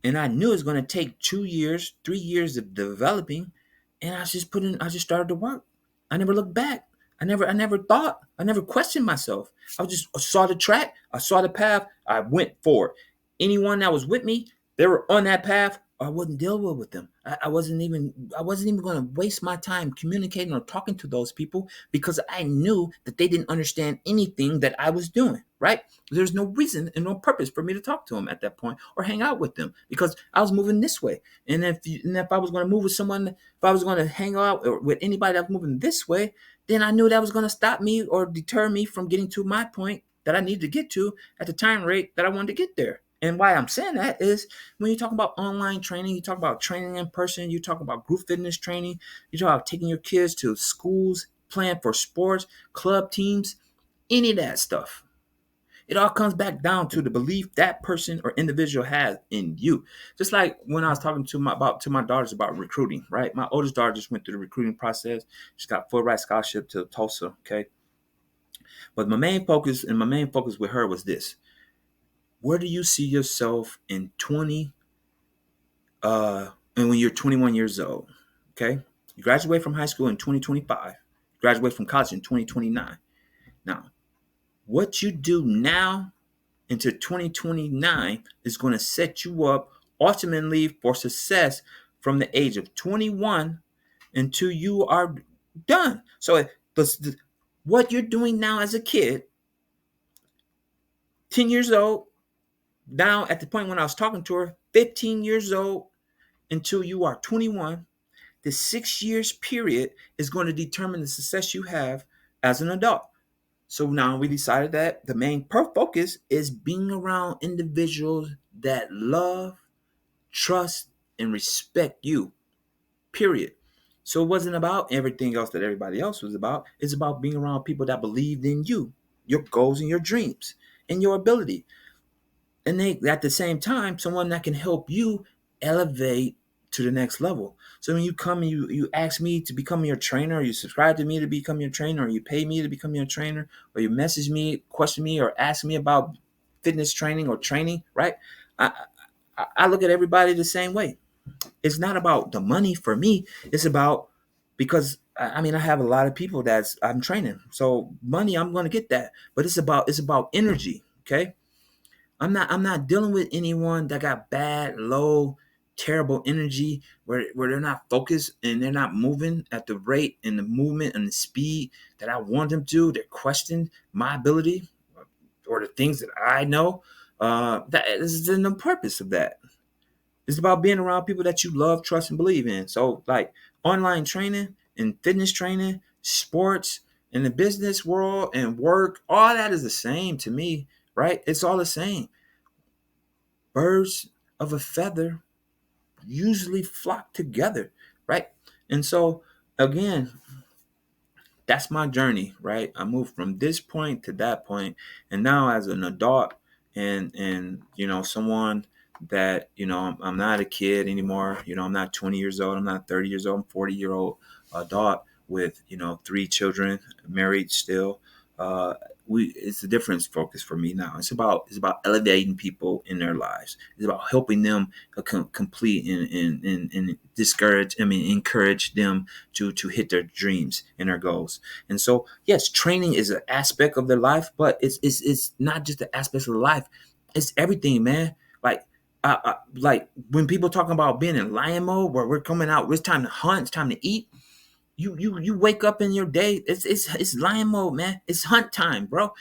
and I knew it was going to take 2 years, 3 years of developing, and I just started to work. I never looked back. I never thought. I never questioned myself. I just saw the track. I saw the path. I went forward. Anyone that was with me, they were on that path. I wouldn't deal with them. I wasn't even going to waste my time communicating or talking to those people because I knew that they didn't understand anything that I was doing. Right? There's no reason and no purpose for me to talk to them at that point or hang out with them because I was moving this way. And if I was going to move with someone, if I was going to hang out with anybody that was moving this way, then I knew that was going to stop me or deter me from getting to my point that I needed to get to at the time rate that I wanted to get there. And why I'm saying that is when you talk about online training, you talk about training in person, you talk about group fitness training, you talk about taking your kids to schools, playing for sports, club teams, any of that stuff. It all comes back down to the belief that person or individual has in you. Just like when I was talking to my daughters about recruiting, right? My oldest daughter just went through the recruiting process. She got full ride scholarship to Tulsa, okay? But my main focus with her was this. Where do you see yourself in 20 and when you're 21 years old? Okay? You graduate from high school in 2025. You graduate from college in 2029. Now, what you do now into 2029 is going to set you up ultimately for success from the age of 21 until you are done. So what you're doing now as a kid, 10 years old, now at the point when I was talking to her, 15 years old until you are 21, the 6 years period is going to determine the success you have as an adult. So now we decided that the main focus is being around individuals that love, trust, and respect you, period. So it wasn't about everything else that everybody else was about. It's about being around people that believed in you, your goals and your dreams, and your ability. And they, at the same time, someone that can help you elevate to the next level. So when you come and you ask me to become your trainer, or you subscribe to me to become your trainer, or you pay me to become your trainer, or you message me, question me, or ask me about fitness training or training, right? I, I look at everybody the same way. It's not about the money for me. It's about, because I mean I have a lot of people that's I'm training. So money, I'm going to get that, but it's about energy. Okay, I'm not dealing with anyone that got bad, low, terrible energy where they're not focused and they're not moving at the rate and the movement and the speed that I want them to. They're questioning my ability or the things that I know. That is the purpose of that. It's about being around people that you love, trust, and believe in. So, like online training and fitness training, sports, in the business world and work, all that is the same to me, right? It's all the same. Birds of a feather usually flock together, right? And so, again, that's my journey, right? I moved from this point to that point, and now as an adult, and someone that I'm not a kid anymore. I'm not 20 years old. I'm not 30 years old. I'm 40-year-old adult with three children, married still. Uh, it's a different focus for me now. It's about elevating people in their lives. It's about helping them complete and discourage. I mean, encourage them to hit their dreams and their goals. And so, yes, training is an aspect of their life, but it's not just the aspects of life. It's everything, man. Like when people talking about being in lion mode, where we're coming out, it's time to hunt, it's time to eat. You wake up in your day. It's lion mode, man. It's hunt time, bro.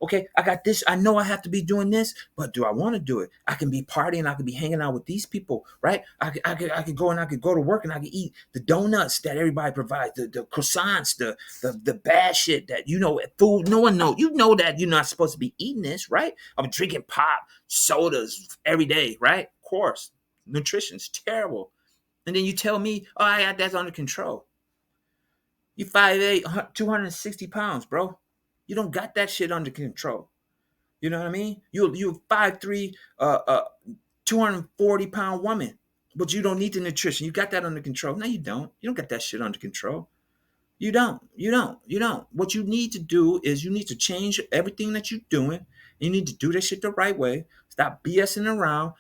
Okay. I got this. I know I have to be doing this, but do I want to do it? I can be partying. I could be hanging out with these people, right? I could go and I could go to work and I could eat the donuts that everybody provides, the croissants, the bad shit that food. No one know. You know that you're not supposed to be eating this, right? I'm drinking pop, sodas every day, right? Of course, nutrition's terrible. And then you tell me, oh, I got that's under control. You 5'8", 260 pounds, bro. You don't got that shit under control. You know what I mean? You 5'3", 240-pound woman, but you don't need the nutrition. You got that under control. No, you don't. You don't got that shit under control. You don't. You don't. You don't. What you need to do is you need to change everything that you're doing. You need to do that shit the right way. Stop BSing around.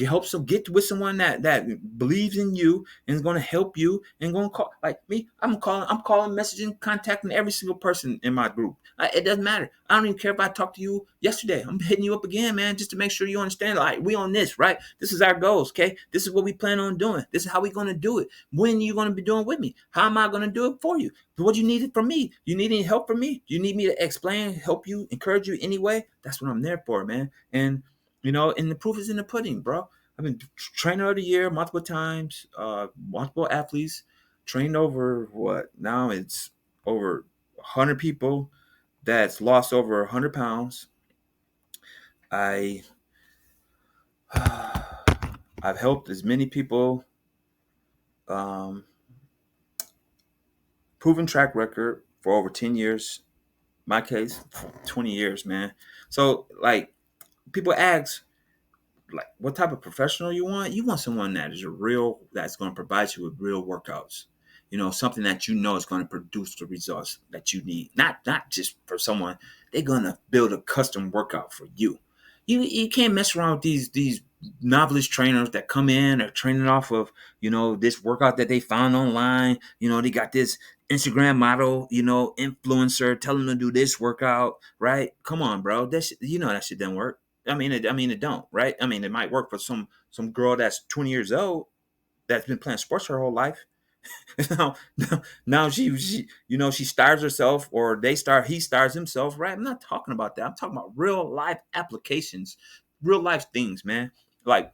Help some get with someone that believes in you and is going to help you and going to call like me. I'm calling, messaging, contacting every single person in my group. It doesn't matter. I don't even care if I talked to you yesterday. I'm hitting you up again, man, just to make sure you understand. Like we on this, right? This is our goals, okay? This is what we plan on doing. This is how we going to do it. When are you going to be doing with me? How am I going to do it for you? What you needed from me? You need any help from me? You need me to explain, help you, encourage you anyway? That's what I'm there for, man. And the proof is in the pudding, bro. I've been trainer of the year multiple times, multiple athletes, trained over what? Now it's over 100 people that's lost over 100 pounds. I I've helped as many people. Um, Proven track record for over 10 years. My case, 20 years, man. So like people ask, like, what type of professional you want? You want someone that is that's going to provide you with real workouts. Something that is going to produce the results that you need. Not just for someone. They're going to build a custom workout for you. You can't mess around with these novelist trainers that come in or training off of this workout that they found online. They got this Instagram model, influencer telling them to do this workout, right? Come on, bro. That shit doesn't work. I mean, it don't, right? I mean, it might work for some girl that's 20 years old that's been playing sports her whole life. now she stars herself, or he stars himself, right? I'm not talking about that. I'm talking about real life applications, real life things, man. Like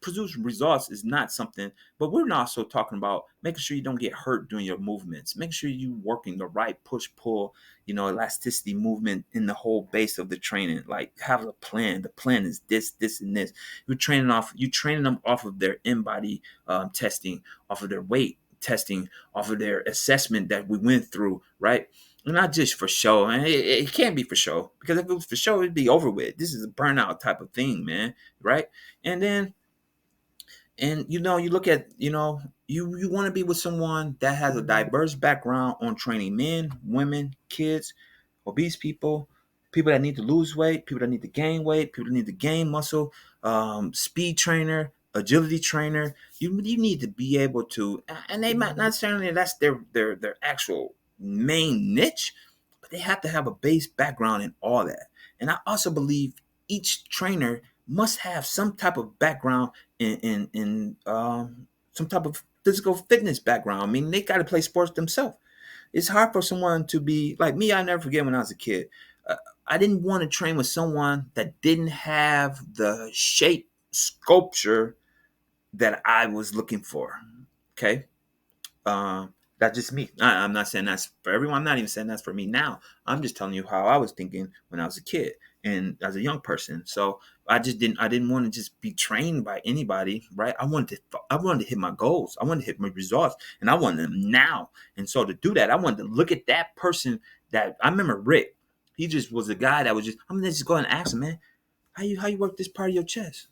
produce results is not something, but we're also talking about making sure you don't get hurt doing your movements, making sure you working the right push pull, elasticity movement in the whole base of the training. Like have a plan. The plan is this, and this. You training them off of their in-body testing, off of their weight testing, off of their assessment that we went through, right? Not just for show. And it can't be for show, because if it was for show, it'd be over with. This is a burnout type of thing, man, right? And then, you look at, you want to be with someone that has a diverse background on training men, women, kids, obese people, people that need to lose weight, people that need to gain weight, people that need to gain muscle, speed trainer, agility trainer. You need to be able to, and they might not necessarily that's their actual main niche, but they have to have a base background in all that. And I also believe each trainer must have some type of background in some type of physical fitness background. I mean, they got to play sports themselves. It's hard for someone to be like me. I never forget when I was a kid. I didn't want to train with someone that didn't have the shape sculpture that I was looking for. Okay. That's just me. I'm not saying that's for everyone. I'm not even saying that's for me now. I'm just telling you how I was thinking when I was a kid and as a young person. So I didn't want to just be trained by anybody, right? I wanted to hit my goals. I wanted to hit my results, and I wanted them now. And so to do that, I wanted to look at that person that I remember. Rick, he just was a guy that was just. I'm gonna just go and ask him, man, how you work this part of your chest?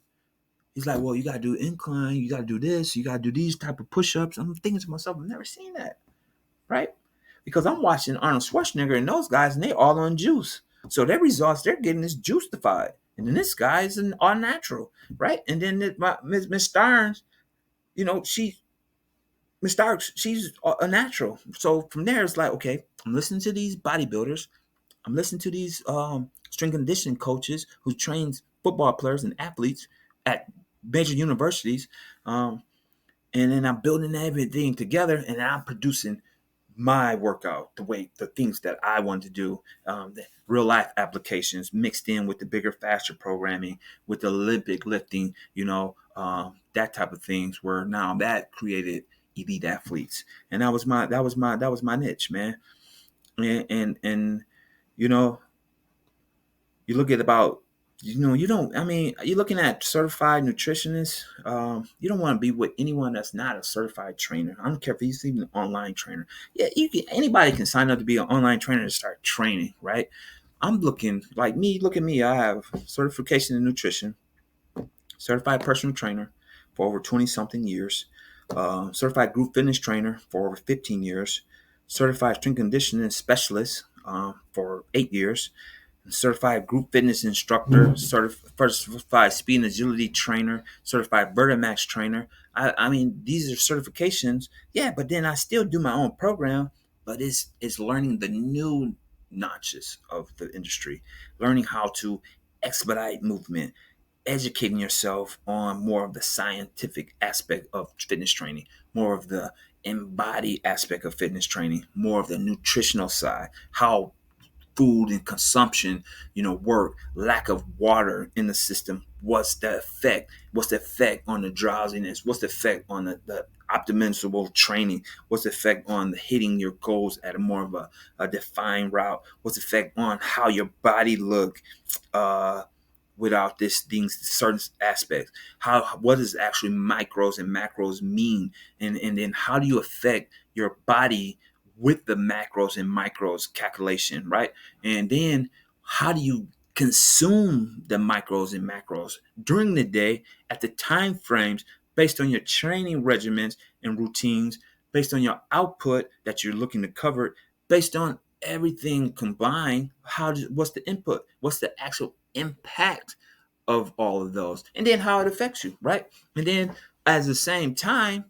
He's like, well, you gotta do incline, you gotta do this, you gotta do these type of push-ups. I'm thinking to myself, I've never seen that, right? Because I'm watching Arnold Schwarzenegger and those guys, and they all on juice. So their results, they're getting this juice-defied. And then this guy is an all natural, right? And then Miss Stearns, she Miss Starks, she's a natural. So from there, it's like, okay, I'm listening to these bodybuilders. I'm listening to these strength and conditioning coaches who trains football players and athletes at major universities. And then I'm building everything together, and I'm producing my workout, the things that I want to do, the real life applications mixed in with the bigger, faster programming, with the Olympic lifting, that type of things. Where now that created elite athletes, and that was my niche, man. And you know, you look at about you don't I mean you're looking at certified nutritionists. You don't want to be with anyone that's not a certified trainer. I don't care if he's even an online trainer. Yeah, anybody can sign up to be an online trainer and start training, right? I'm looking like me. Look at me. I have certification in nutrition, certified personal trainer for over 20 something years, certified group fitness trainer for over 15 years, certified strength conditioning specialist for 8 years, certified group fitness instructor, certified speed and agility trainer, certified Vertimax trainer. I mean, these are certifications, yeah, but then I still do my own program, but it's learning the new notches of the industry, learning how to expedite movement, educating yourself on more of the scientific aspect of fitness training, more of the embodied aspect of fitness training, more of the nutritional side, how food and consumption, work, lack of water in the system. What's the effect? What's the effect on the drowsiness? What's the effect on the optimal training? What's the effect on the hitting your goals at a more of a defined route? What's the effect on how your body look without this things, certain aspects? What does actually micros and macros mean? And then how do you affect your body with the macros and micros calculation, right? And then how do you consume the micros and macros during the day at the time frames based on your training regimens and routines, based on your output that you're looking to cover, based on everything combined. What's the input? What's the actual impact of all of those? And then how it affects you, right? And then at the same time,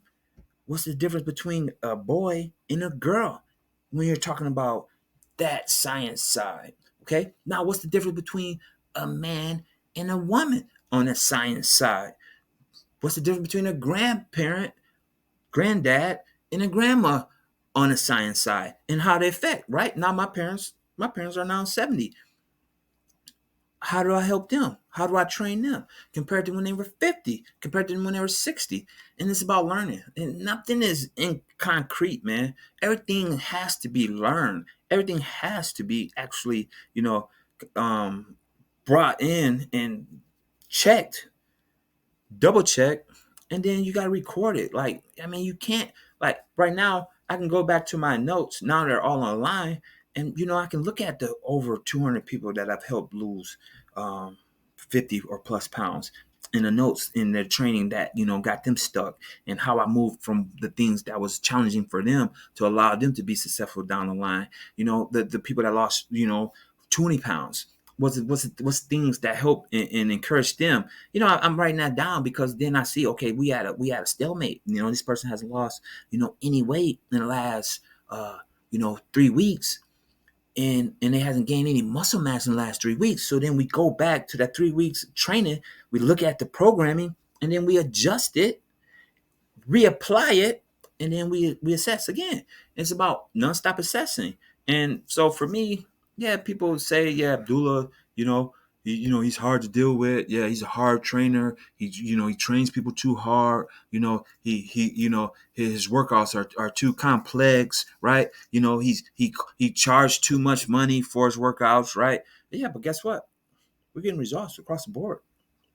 what's the difference between a boy and a girl when you're talking about that science side? Okay. Now, what's the difference between a man and a woman on the science side? What's the difference between a grandparent, granddad, and a grandma on the science side, and how they affect? Right now, my parents are now 70. how do I help them? How do I train them compared to when they were 50, compared to when they were 60? And it's about learning. And nothing is in concrete, man. Everything has to be learned. Everything has to be actually, um, brought in and checked, double check, and then you got to record it. Like, I mean, you can't, like, right now, I can go back to my notes. Now they're all online. And, I can look at the over 200 people that I've helped lose 50 or plus pounds in the notes in their training that, got them stuck, and how I moved from the things that was challenging for them to allow them to be successful down the line. The people that lost, 20 pounds, was things that help and encourage them. I'm writing that down because then I see, okay, we had a stalemate. This person hasn't lost, any weight in the last 3 weeks, and it hasn't gained any muscle mass in the last 3 weeks. So then we go back to that 3 weeks training, we look at the programming, and then we adjust it, reapply it, and then we assess again. It's about nonstop assessing. And so for me, yeah, people say, yeah, Abdullah, he's hard to deal with. Yeah, he's a hard trainer. He trains people too hard. His workouts are too complex, right? He charged too much money for his workouts, right? Yeah, but guess what? We're getting results across the board.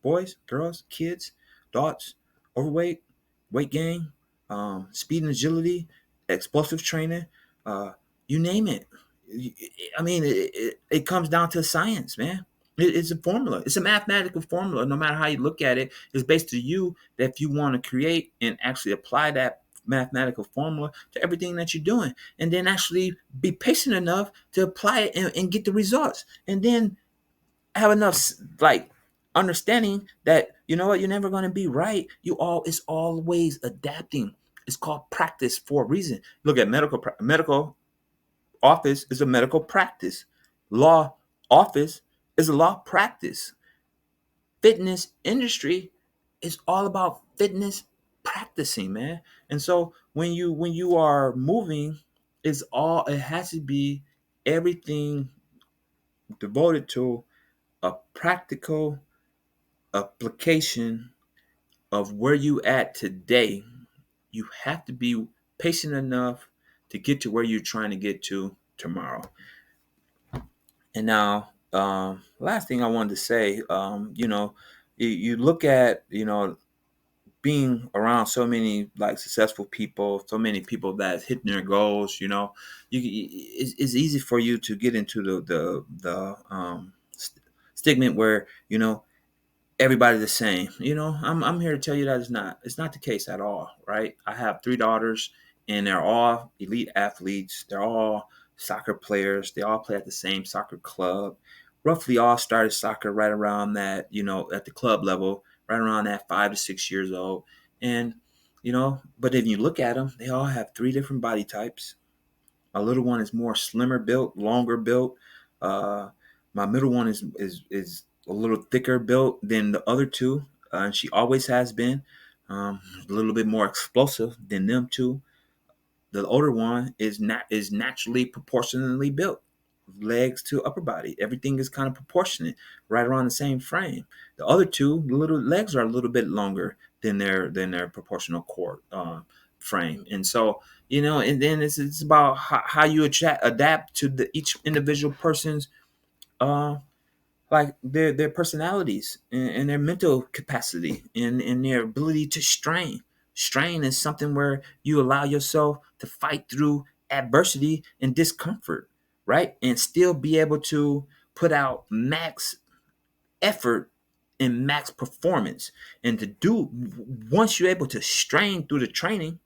Boys, girls, kids, adults, overweight, weight gain, speed and agility, explosive training, uh, you name it. I mean, it comes down to science, man. It's a formula. It's a mathematical formula. No matter how you look at it, it's based to you that if you want to create and actually apply that mathematical formula to everything that you're doing, and then actually be patient enough to apply it and get the results, and then have enough like understanding that you know what, you're never going to be right. It's always adapting. It's called practice for a reason. Look at medical office is a medical practice. Law office is a law practice. Fitness industry is all about fitness practicing, man. And so when you are moving, it has to be everything devoted to a practical application of where you at today. You have to be patient enough to get to where you're trying to get to tomorrow. And now, last thing I wanted to say, you look at, being around so many like successful people, so many people that hitting their goals. It's easy for you to get into the stigma where everybody the same. I'm here to tell you that it's not the case at all, right? I have three daughters, and they're all elite athletes. They're all soccer players. They all play at the same soccer club. Roughly all started soccer right around that, at the club level, right around that 5 to 6 years old. And but if you look at them, they all have three different body types. My little one is more slimmer built, longer built. Uh, my middle one is a little thicker built than the other two, and she always has been. A little bit more explosive than them two. The older one is naturally proportionally built, legs to upper body. Everything is kind of proportionate, right around the same frame. The other two, the little legs are a little bit longer than their proportional core frame, and so and then it's about how you adapt to each individual person's uh, like their personalities and their mental capacity and their ability to strain. Strain is something where you allow yourself to fight through adversity and discomfort, right? And still be able to put out max effort and max performance. And to do once you're able to strain through the training,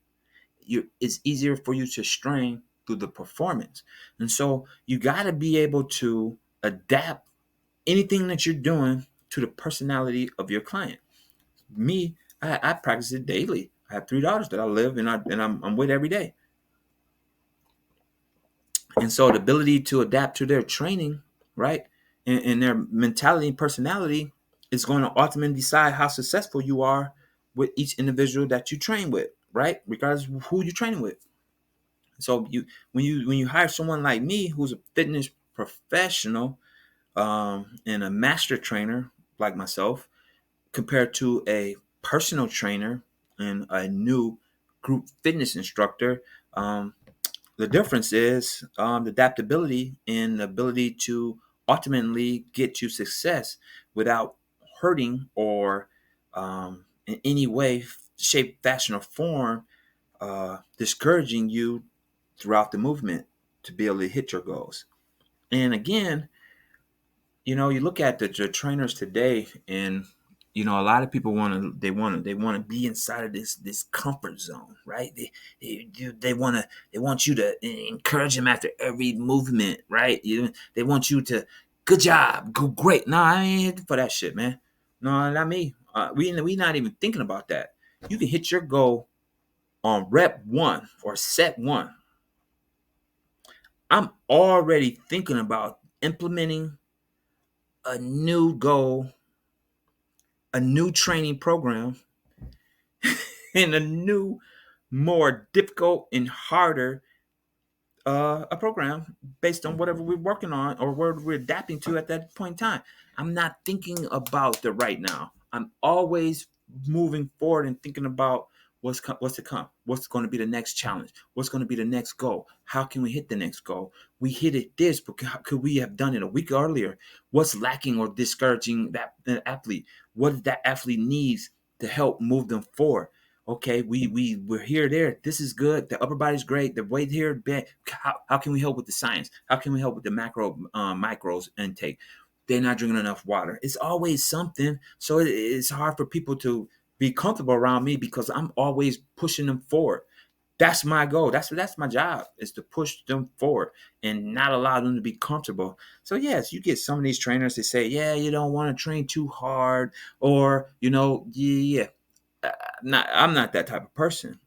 it's easier for you to strain through the performance. And so you got to be able to adapt anything that you're doing to the personality of your client. Me, I practice it daily. I have three daughters that I live and I'm with every day. And so the ability to adapt to their training, right, and their mentality and personality is going to ultimately decide how successful you are with each individual that you train with, right? Regardless of who you're training with. So when you hire someone like me who's a fitness professional, and a master trainer like myself compared to a personal trainer and a new group fitness instructor. Um, the difference is the adaptability and the ability to ultimately get you success without hurting or in any way, shape, fashion, or form discouraging you throughout the movement to be able to hit your goals. And again, you look at the trainers today, and a lot of people want to be inside of this comfort zone, right? They want you to encourage them after every movement, right? They want you to good job, go great. No, I ain't for that shit, man. No, not me. We not even thinking about that. You can hit your goal on rep one or set one. I'm already thinking about implementing a new goal, a new training program, and a new, more difficult and harder a program based on whatever we're working on or what we're adapting to at that point in time. I'm not thinking about the right now. I'm always moving forward and thinking about what's to come, what's going to be the next challenge, what's going to be the next goal, how can we hit the next goal. We hit it this, but how could we have done it a week earlier? What's lacking or discouraging that athlete? What that athlete needs to help move them forward? Okay, we're here, there. This is good. The upper body's great. The weight here, bad. How can we help with the science? How can we help with the micros intake? They're not drinking enough water. It's always something. So it's hard for people to be comfortable around me because I'm always pushing them forward. That's my goal. That's my job, is to push them forward and not allow them to be comfortable. So yes, you get some of these trainers that say, yeah, you don't want to train too hard, or yeah. I'm not that type of person.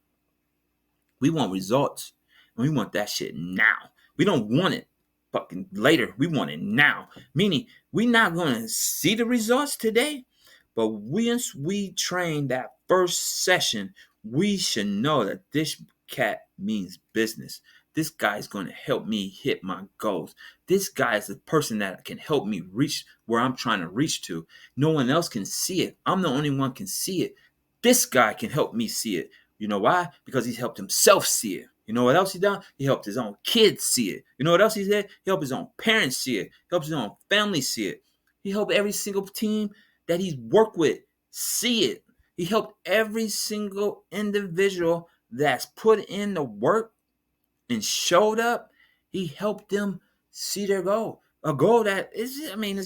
We want results, and we want that shit now. We don't want it fucking later. We want it now. Meaning, we're not gonna see the results today, but once we train that first session, we should know that this cat means business. This guy is going to help me hit my goals. This guy is the person that can help me reach where I'm trying to reach to. No one else can see it. I'm the only one can see it. This guy can help me see it. You know why? Because he's helped himself see it. You know what else he done? He helped his own kids see it. You know what else he did? He helped his own parents see it. He helped his own family see it. He helped every single team that he's worked with see it. He helped every single individual that's put in the work and showed up. He helped them see their goal. A goal that is, I mean,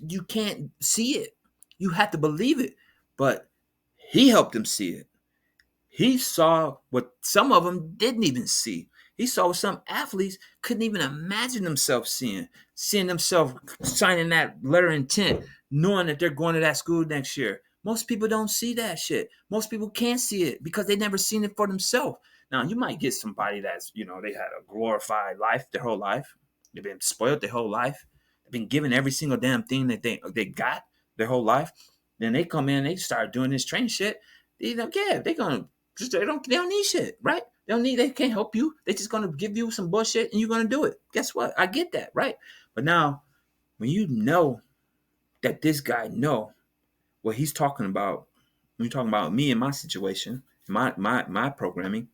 you can't see it. You have to believe it. But he helped them see it. He saw what some of them didn't even see. He saw what some athletes couldn't even imagine themselves seeing themselves signing that letter of intent, knowing that they're going to that school next year. Most people don't see that shit. Most people can't see it because they never seen it for themselves. Now, you might get somebody that's, they had a glorified life their whole life. They've been spoiled their whole life. They've been given every single damn thing that they got their whole life. Then they come in, they start doing this training shit. Yeah, they're gonna they don't need shit, right? They can't help you. They just gonna give you some bullshit and you're gonna do it. Guess what? I get that, right? But now when you know that this guy know what he's talking about, when you're talking about me and my situation, my programming,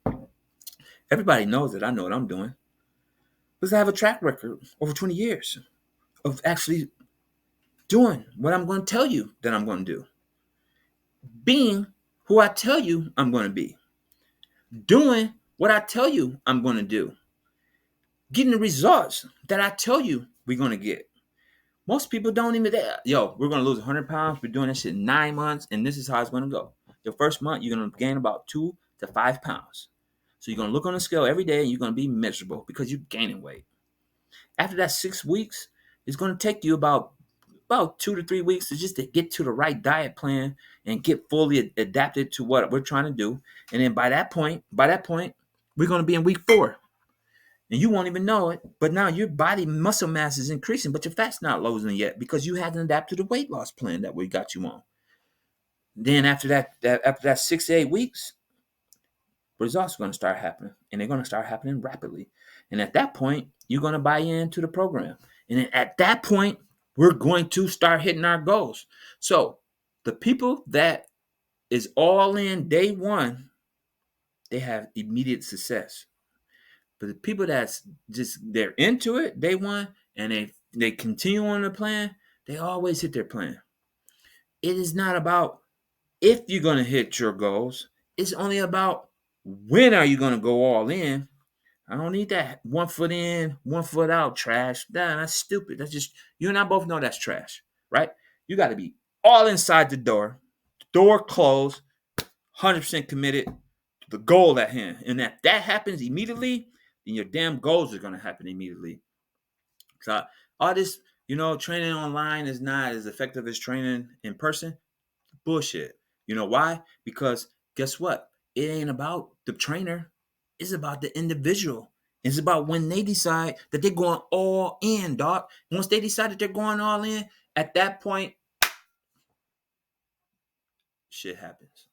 everybody knows that I know what I'm doing. Because I have a track record over 20 years of actually doing what I'm gonna tell you that I'm gonna do. Being who I tell you I'm gonna be. Doing what I tell you I'm gonna do. Getting the results that I tell you we're gonna get. Most people don't even yo, we're gonna lose 100 pounds. We're doing this shit 9 months, and this is how it's gonna go. Your first month, you're gonna gain about 2 to 5 pounds. So you're gonna look on the scale every day and you're gonna be miserable because you're gaining weight. After that 6 weeks, it's gonna take you about 2 to 3 weeks to get to the right diet plan and get fully adapted to what we're trying to do. And then by that point, we're gonna be in week 4. And you won't even know it, but now your body muscle mass is increasing, but your fat's not losing yet because you haven't adapted to the weight loss plan that we got you on. Then after that 6 to 8 weeks, results are going to start happening, and they're going to start happening rapidly. And at that point, you're going to buy into the program. And then at that point, we're going to start hitting our goals. So the people that is all in day one, they have immediate success. But the people that's just they're into it day one and they continue on the plan, they always hit their plan. It is not about if you're going to hit your goals. It's only about when are you going to go all in. I don't need that 1 foot in, 1 foot out trash. Nah, that's stupid. That's just you and I both know that's trash, right? You got to be all inside the door closed, 100% committed to the goal at hand. And if that happens immediately, then your damn goals are going to happen immediately. So all this, training online is not as effective as training in person. Bullshit. You know why? Because guess what? It ain't about the trainer. It's about the individual. It's about when they decide that they're going all in, dog. Once they decide that they're going all in, at that point, shit happens.